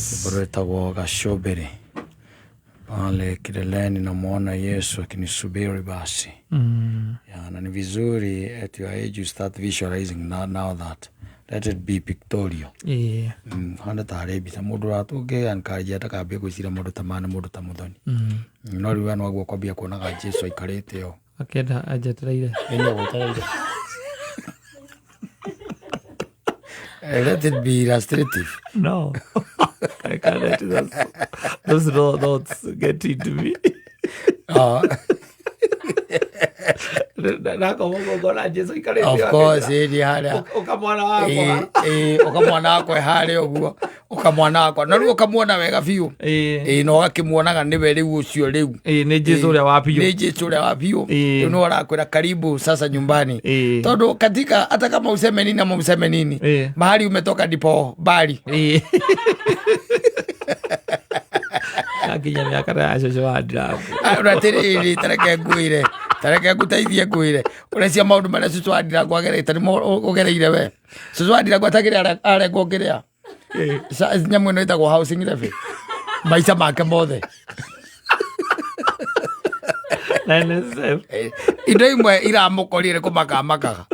Boretago Gashobere pale kileleni na muona Yesu akinisubiri basi. Na ni vizuri at your age you start visualizing now that let it be pictorial. Handa tarebi ta mundu ratuge ankaria takambia gwicira mundu tamana mundu ta muthoni. No riwa no agwo kwambia kuonaga Jesu aikarite yo akenda ajetereire ene gutareire. Let it be illustrative. No, I can't let that. Those thoughts get into me. Of course, ukamwana wako hale oguo ukamwana wako na ukamwona wega biu no gakimuonaga niwe riu ucio riu ni Jesu ria wa biu no arakwira karibu sasa nyumbani tondu katika hata kama useme nini ama useme nini mahali umetoka ndipo bali akinya miaka ya shosho adra unatiriri tareke ngutaithie ngwire urecia maundu maria shosho adra kwagerete ni ugereire we shosho adra gwatagire are ngogerea nyamu no itagwo housing levy maisha make mothe indo imwe iramukorire kumakamakaga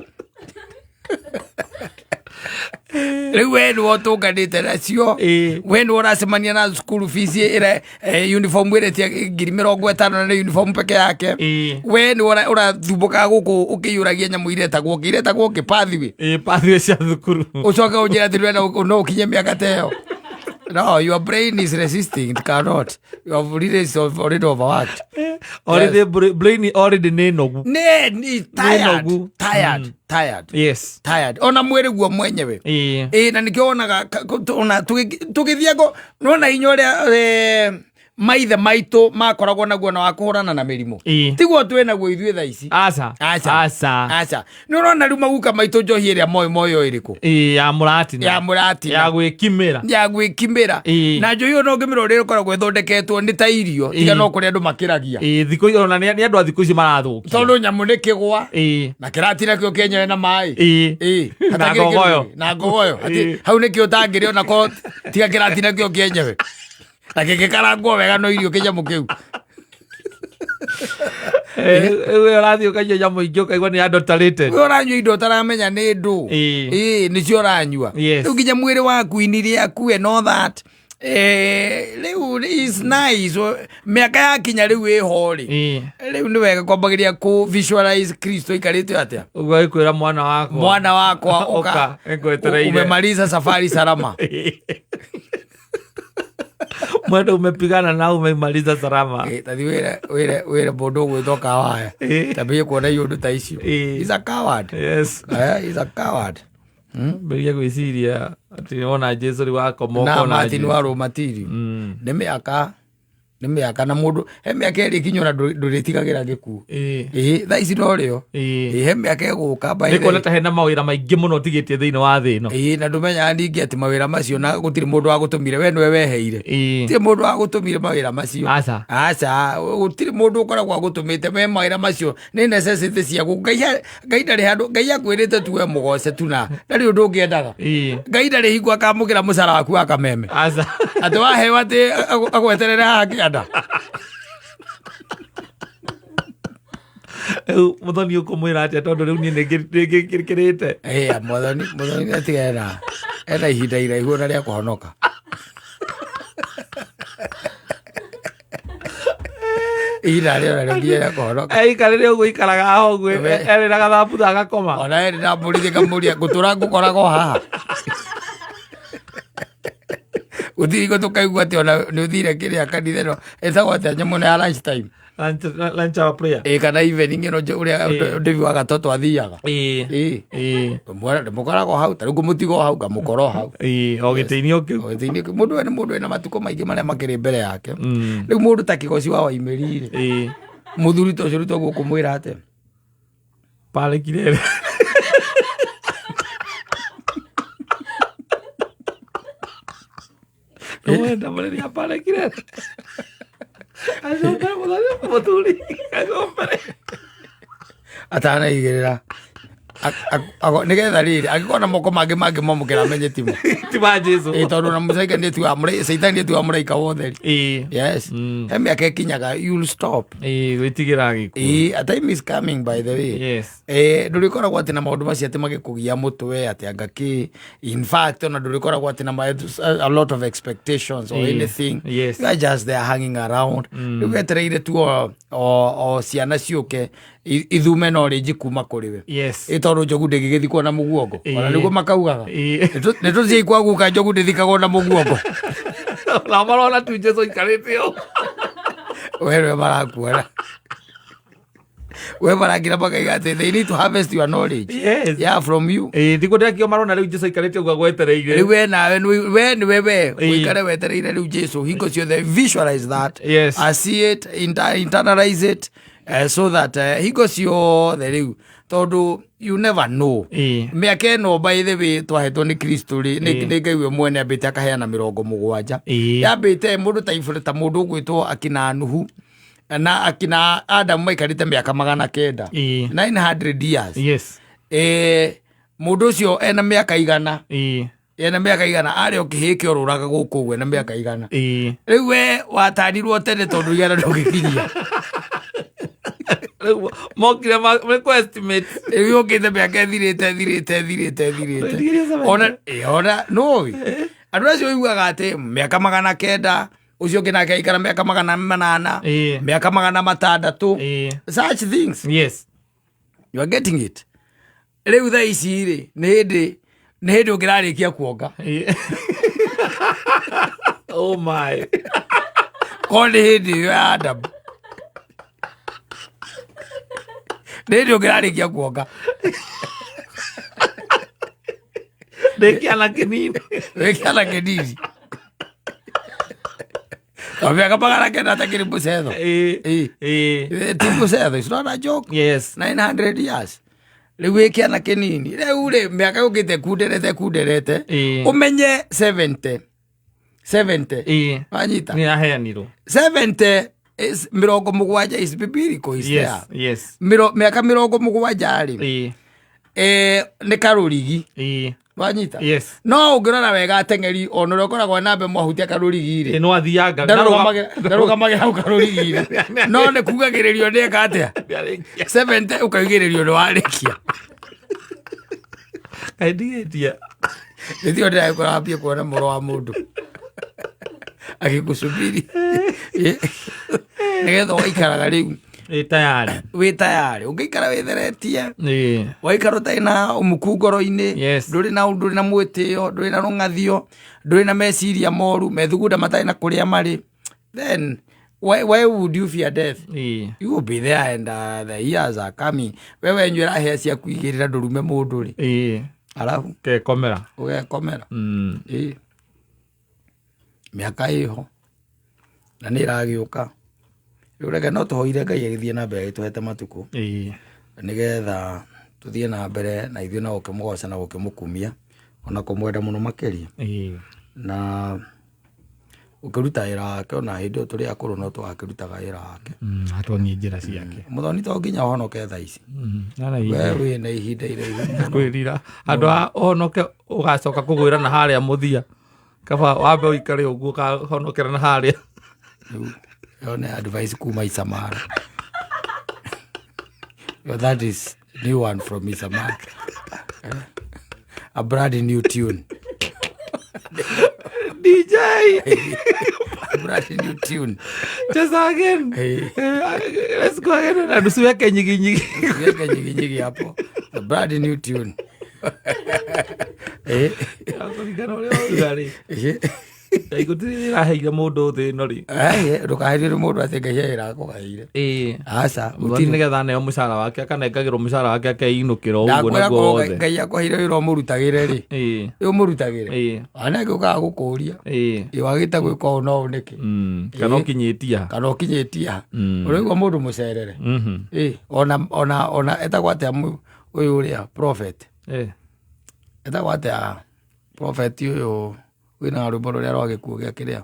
riu wenu otunganite nacio wenu uracemania na school fees ire uniform iretia 50,000 na uniform peke yake wenu urathumbuka guku ukiyuragia nyamu iretagwo pathwe cia thukuru ucoka unjira tirwe no ukinye miaka teo. No, your brain is resisting. It cannot. Your brain is already overworked. Already brain already tired. Yes. Tired. Ona mwere guo mwenyewe. Na nikionaga ona tugithiago nona inyoria maithe maitu makoragwo naguo na wakuhurana na mirimu tiguo twena guo ithuĩ thaa ici aca ni urona riu maguka maitu njohi iria moyo iriku ya murati ya gwikimira na njohi no ngimiro ri koragwo ithondeketwo ni ta irio tiga no kuri andu makiragia thiku ona ni andu a thiku ici marathukia tondu nyamu ni kigwa na kirati nakio kenyewe na mai na ngogoyo ati hau nikio tangiri ona ko tiga kirati nakio kenyewe na gĩkarangwo wega no irio kĩnyamu kĩu we ũrathiĩ ũkanyua nyamũ ingĩ ũkaigua nĩ adulterated we ũranyua indo ũtaramenya nĩ ndũ nĩcio ũranyua rĩu nginya mwĩrĩ waku ini rĩaku and all that rĩu is nice mĩaka yakinya rĩu ĩho rĩ rĩu nĩ wega kwambagĩria ku visualize Kristo aikarĩte atĩa ũguo gĩkwĩra mwana wakwa ũka umemaliza safari salama mwendo umepigana na umemaliza salama tathi wire bondo gwithoka waya tabie kuona yundu ta icio is a coward. Yes, is a coward. Beria gwiciria ati ona Jesu ri wako moko na Martin wa Romatiri nĩ mĩaka na mũndũ he mĩaka ĩrĩ kinyora ndũrĩtigagira gĩkuũ thaa ici no rĩo he mĩaka ĩgũka nĩ kuona ta hena mawĩra maingĩ mũno ũtigĩtie thĩinĩ wa thĩ ĩno na ndũmenyaga ningĩ atĩ mawĩra macio na gũtirĩ mũndũ wa gũtũmire we nĩwe weheire gũtirĩ mũndũ wa gũtũmire mawĩra macio aca gũtirĩ mũndũ ũkoragwo agũtũmĩte me mawĩra macio nĩ necessity ciaku Ngai ndarĩ handũ Ngai akwĩrĩte tuwe mũgoce tu na ndarĩ ũndũ ũngĩendaga Ngai ndarĩ hingo akamũkĩra mũcara waku wa kameme atĩ waheo atĩ agweterere haha muthoni ukumwira atia tondu riu ni ngikirite muthoni atigera ena ihinda iraihu na ria kuhonoka ira ria ria kuhonoka ikarire uguo ikaraga ho gwe erira gathabu agakoma ona erira mburi kamuria gutura ngukorago haha uthiri tukaigua ati ona ni uthire kiria kanitha no etagwo atia nyamu na lunch time lunch hour prayer kana evening no uria David wa gatoto athiaga mukoragwo hau ta rungu mutigo hau ngamukoro hau o giteinio kiu mundu ena matuko maingi maria makiri mbere yake riu mundu ta kigoci wa waimirire muthuri to curu to gukumwira ate pale kirere wenda mreria pale kirere azomba muthuri azomba atana igirira nigetha riri agikona moko mangĩ momũkĩra amenye timo tima Jesu tondũ na mũcaika nĩtu amũrĩ Saitani nĩtu amũraika wa ũtheri yes he mĩaka ĩkinyaga you'll stop gwĩtigĩra gĩkuũ a time is coming by the way yes ndũrĩkoragwo atĩ na maũndũ macio atĩ magĩkũgia mũtwe atĩ angaki in fact ona ndũrĩkoragwo atĩ na a lot of expectations or anything yes you are just there hanging around wetereire tu o ciana ciũke ithume knowledge kuma kũrĩ we yes tondũ njogu ndĩgĩgĩthikwo na mũguongo ona nĩguo makaugaga nĩtũthiĩ kwaguka njogu ndĩthikagwo na mũguongo na marona tu Jesu ikarĩte o wewe marakuona we marangira makaiga atĩ they need to harvest your knowledge yes from you thikũ ndĩrakĩo marona rĩu Jesu ikarĩte ũguo gwetereire rĩu we nawe nĩ wewe ũikare wetereire rĩu Jesu hingo ciothe visualize that yes see it internalize it so that hingo ciothe rĩu tondũ you never know mĩaka ĩno by the way twahetwo nĩ Kristo nĩ Ngai we mwene ambĩte akaheana 70 yambĩte mũndũ ta mũndũ ũgwĩtwo akina Nuhu na akina Adam maikarĩte mĩaka 900 900 years yes mũndũ ũcio ena mĩaka igana ena mĩaka igana arĩ o kĩhĩ kĩ ũrũraga gũkũ ũguo ena mĩaka igana rĩu we watarirwo tene tondũ igana ndũgĩkinyia mokire meko estimate rĩu ũkĩte mĩaka thirĩte ona no andũ acio uigaga atĩ mĩaka 900 ucio ũngĩ nake aikara mĩaka 800 mĩaka 600 such things yes you are getting it rĩu thaa ici rĩ nĩ hĩndĩ ũngĩrarĩkia kuonga oh my ko nĩ hĩndĩ ĩyo ya Adam nĩ hĩndĩ ũngĩrarĩkia kuonga wĩkĩana kĩnini mĩaka 900 atakĩrĩ mũcetho ti mũcetho it's not a joke yes 900 years rĩu wĩkĩana kĩnini rĩu rĩ mĩaka yũkĩte kunderete ũmenye 70 wanyita nĩ aheanirwo 70 is 70 is biblical is there yes mĩaka 70 rĩ nĩ karũrigi wanyita yes no ũngĩrora wega ateng'eri ona ũrĩa ũkoragwo na mbe mwahutia karũrigi-rĩ no athianga ndarũgamagĩra hau karũrigi-rĩ no nĩ kugagĩrĩrio nĩ eka atĩa 70 ũkaigĩrĩrio nĩ warĩkia kaindigĩtie nĩthio ndĩragĩkorambia kuona mũro wa mũndũ agĩgũcubiri nĩgetha waikaraga rĩu wĩ tayari ũngĩikara wĩtheretie waikara ũtarĩ na ũmuku ngoro-inĩ ndũrĩ na mwĩtĩo ndũrĩ na rũng'athio ndũrĩ na meciria moru methugunda matarĩ na kũrĩa marĩ then why would you fear death you will be there and the years are coming wewe nyuĩra hĩa ciaku igĩrĩra ndũrume mũndũ rĩ arabu ũgekomera mĩaka ĩho na nĩ ĩragĩũka rĩu reke no tũhoire Ngai agĩthiĩ na mbere agĩtũhete matukũ nĩgetha tũthiĩ na mbere na ithuĩ na gũkĩmũgoca na gũkĩmũkumia ona kũmwenda mũno makĩria na ũkĩruta wĩra wake ona hĩndĩ ĩyo tũrĩ akũrũ no tũgakĩrutaga wĩra wake atuonie njĩra ciake mũthoni to nginya ũhonoke thaa ici we wĩ na ihinda iraihu kwĩrira andũ a ũhonoke ũgacoka kũgwĩra na harĩa mũthia kaba wambe ũikare ũguo ũkahonokera na harĩa yone advice kuma Isamara that is new one from Isamara a brand new tune DJ a brand new tune just again let's go again na nusuweke nyigi hapo a brand new tune akũringana ũrĩa ũrugarĩ ĩgũtirĩraheire mũndũ thĩ ĩno rĩ ndũkaheire mũndũ atĩ Ngai ĩrakũgaĩire aca nĩgetha neo mũcara wake akanengagĩrwo mũcara wake akeinũkĩra ũguo naguo wothe Ngai akũheire wĩra ũmũrutagĩre rĩ ũmũrutagĩre ana ngĩũkaga gũkũria wagĩte gwĩka ũũ no nĩkĩ kana ũkinyĩtie ũrĩgua mũndũ mũcerere ona etagwo atĩa ũyũ ũrĩa prophet etagwo atĩa prophet ũyũ wĩna rwĩmbo rũrĩa rwa gĩkuũ gĩa kĩrĩa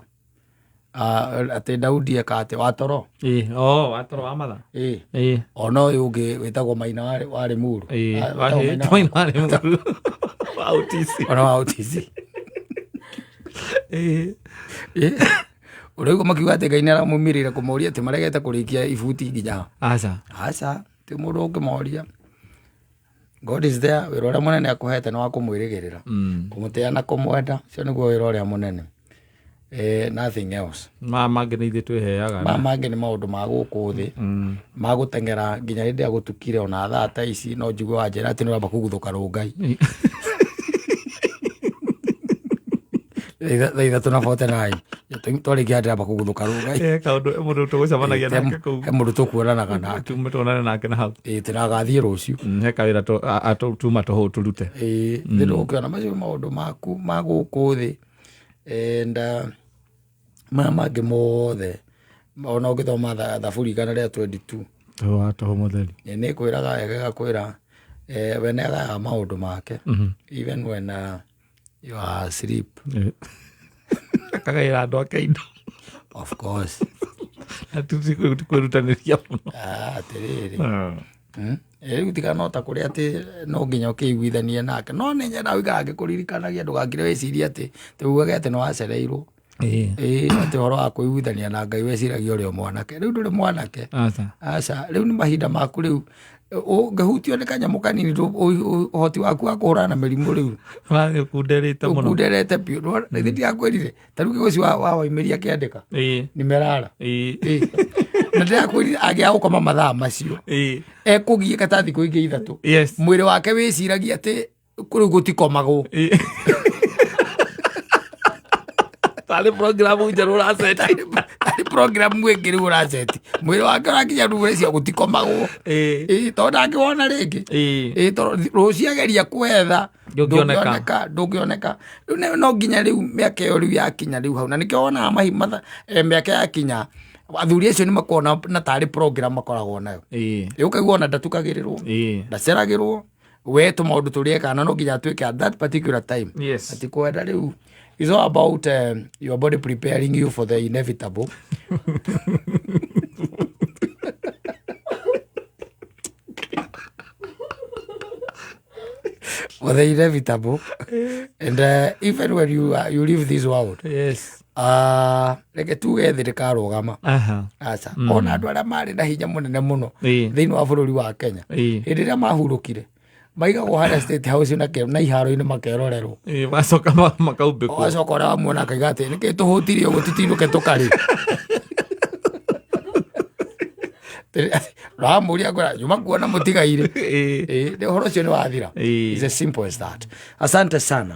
Ate Daudi eka ate Watoro. Watoro wa matha. Ono yugi witagwo Maina wa Limuru. Maina wa Limuru. Autisi. Ono autisi. Urego makiuga ati Ngai naramumirira kumuria ati maregete kurikia ibuti nginya. Aca ti mundu ungimuria. God is there, wira uria munene akuhete no akumwirigirira. Kumuteana kumwenda, cio niguo wira uria munene. Nothing else. Mangĩ nĩ ithuĩ twĩheaga. Mangĩ nĩ maũndũ ma gũkũ thĩ magũteng'era nginya hĩndĩ ya gũtukire ona thaa ta ici no njigue wanjĩra atĩ nĩũramba kũguthũka rũngai. Thaa ithatũ na 49 twarĩkia ndĩramba kũguthũka rũngai. Kaũndũ mũndũ tũgũcemanagia nake kũu. He mũndũ tũkuonanaga nake. Tume tuonane nake na hau. Tũragathiĩ rũciũ. He kawĩra tuma tũhũ tũrute. Thĩ ndũgũkĩona macio maũndũ maku ma gũkũ thĩ. And maya mangĩ mothe ona ũngĩthoma Thaburi igana rĩa 22 tũhũ mũtheri nĩ kwĩraga wega kwĩra we nĩ agaga maũndũ make even when you are asleep. Akagaĩra andũ ake indo. Of course. Kwĩrutanĩria mũno. Atĩrĩrĩ rĩu tiganota kũrĩa atĩ no nginya ũkĩiguithanie nake no nĩ nyenda ũikara ngĩkũririkanagia ndũgakire wĩcirie atĩ tũugage atĩ nĩ wacereirwo. Atĩ ũhoro wa kũiguithania na Ngai weciragia ũrĩ o mwanake rĩu ndũrĩ mwanake. Aca rĩu nĩ mahinda maku rĩu ũngĩhutio nĩ kanyamũ kanini ũhoti waku wa kũhũrana na mĩrimũ rĩu ũkunderete biũ. Rĩthĩ ndiakwĩrire ta rĩu gĩgũci waimĩria kĩandĩka nĩ merara na ndĩrakwĩrire angĩaga gũkoma mathaa macio ekũgiĩka ta thikũ ingĩ ithatũ mwĩrĩ wake wĩciragia atĩ rĩu gũtikomagwo. Tarĩ programu njerũ ũraceti. Tarĩ programu ĩngĩ rĩu ũraceti mwĩrĩ wake ũrakinya rĩu ũrecia gũtikomagwo. Tondũ ndangĩwona rĩngĩ rũciũ ageria kwetha ndũngĩoneka. Rĩu no nginya rĩu mĩaka ĩyo rĩu yakinya rĩu hau na nĩkĩo wonaga mĩaka yakinya athuri acio nĩ makoragwo na tarĩ program makoragwo nayo. Ũkaigua ona ndatukagĩrĩrwo ndaceragĩrwo we tũmaũndũ tũrĩeka na no nginya atuĩke at that particular time. Ati kwenda rĩu it's all about your body preparing you for the inevitable. For the inevitable. And even when you leave this world. Reke tuge thĩ rĩkarũgama. Aca ona andũ arĩa marĩ na hinya mũnene mũno thĩinĩ wa bũrũri wa Kenya hĩndĩ ĩrĩa mahurũkire maigagwo harĩa State House na iharo-inĩ makerorerwo. Wacoka makaumbĩkwo. Wacoka ũrĩa wamuona akaiga atĩ nĩkĩ tũhũtirie ũguo tũtinũke tũkarĩ. Ramũria ngora nyuma kuona mũtigaire. Ũhoro ũcio nĩ wathira. It's as simple as that. Asante sana.